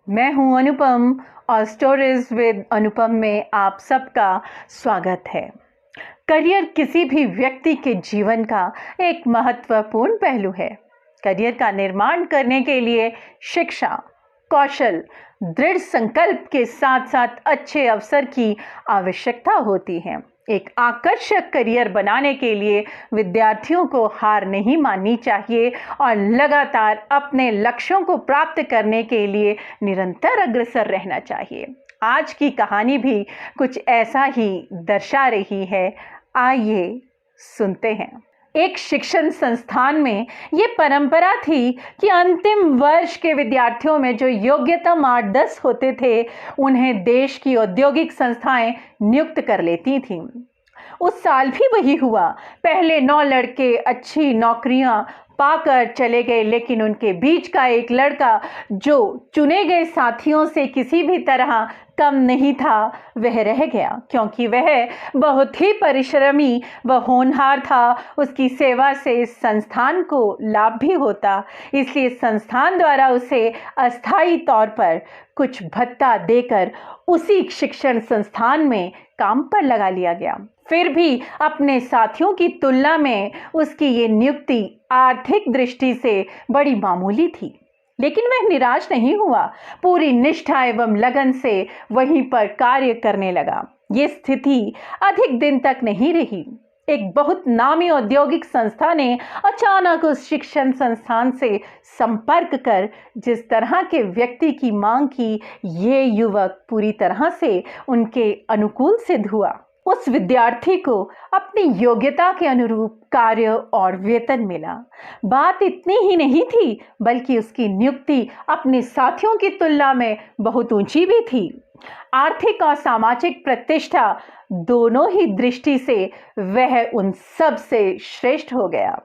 मैं हूं अनुपम और स्टोरीज विद अनुपम में आप सबका स्वागत है। करियर किसी भी व्यक्ति के जीवन का एक महत्वपूर्ण पहलू है। करियर का निर्माण करने के लिए शिक्षा, कौशल, दृढ़ संकल्प के साथ साथ अच्छे अवसर की आवश्यकता होती है। एक आकर्षक करियर बनाने के लिए विद्यार्थियों को हार नहीं माननी चाहिए और लगातार अपने लक्ष्यों को प्राप्त करने के लिए निरंतर अग्रसर रहना चाहिए। आज की कहानी भी कुछ ऐसा ही दर्शा रही है। आइए सुनते हैं। एक शिक्षण संस्थान में ये परंपरा थी कि अंतिम वर्ष के विद्यार्थियों में जो योग्यतम 8-10 होते थे, उन्हें देश की औद्योगिक संस्थाएं नियुक्त कर लेती थीं। उस साल भी वही हुआ। पहले 9 लड़के अच्छी नौकरियां पाकर चले गए, लेकिन उनके बीच का एक लड़का जो चुने गए साथियों से किसी भी तरह कम नहीं था, वह रह गया, क्योंकि वह बहुत ही परिश्रमी व होनहार था। उसकी सेवा से संस्थान को लाभ भी होता, इसलिए संस्थान द्वारा उसे अस्थायी तौर पर कुछ भत्ता देकर उसी शिक्षण संस्थान में काम पर लगा लिया गया। फिर भी अपने साथियों की तुलना में उसकी ये नियुक्ति आर्थिक दृष्टि से बड़ी मामूली थी, लेकिन वह निराश नहीं हुआ। पूरी निष्ठा एवं लगन से वहीं पर कार्य करने लगा। ये स्थिति अधिक दिन तक नहीं रही। एक बहुत नामी औद्योगिक संस्था ने अचानक उस शिक्षण संस्थान से संपर्क कर जिस तरह के व्यक्ति की मांग की, ये युवक पूरी तरह से उनके अनुकूल सिद्ध हुआ। उस विद्यार्थी को अपनी योग्यता के अनुरूप कार्य और वेतन मिला। बात इतनी ही नहीं थी, बल्कि उसकी नियुक्ति अपने साथियों की तुलना में बहुत ऊंची भी थी। आर्थिक और सामाजिक प्रतिष्ठा दोनों ही दृष्टि से वह उन सब से श्रेष्ठ हो गया।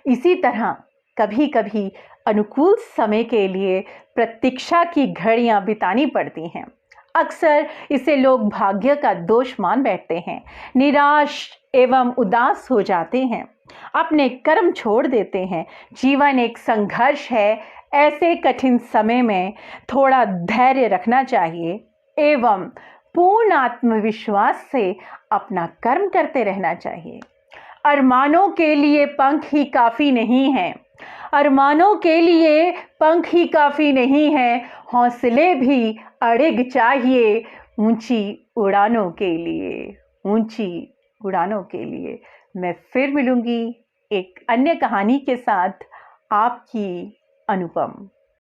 इसी तरह कभी कभी अनुकूल समय के लिए प्रतीक्षा की घड़ियां बितानी पड़ती हैं। अक्सर इसे लोग भाग्य का दोष मान बैठते हैं, निराश एवं उदास हो जाते हैं, अपने कर्म छोड़ देते हैं। जीवन एक संघर्ष है। ऐसे कठिन समय में थोड़ा धैर्य रखना चाहिए एवं पूर्ण आत्मविश्वास से अपना कर्म करते रहना चाहिए। अरमानों के लिए पंख ही काफ़ी नहीं है। अरमानों के लिए पंख ही काफ़ी नहीं है, हौसले भी अड़िग चाहिए ऊंची उड़ानों के लिए, ऊंची उड़ानों के लिए। मैं फिर मिलूंगी एक अन्य कहानी के साथ। आपकी अनुपम।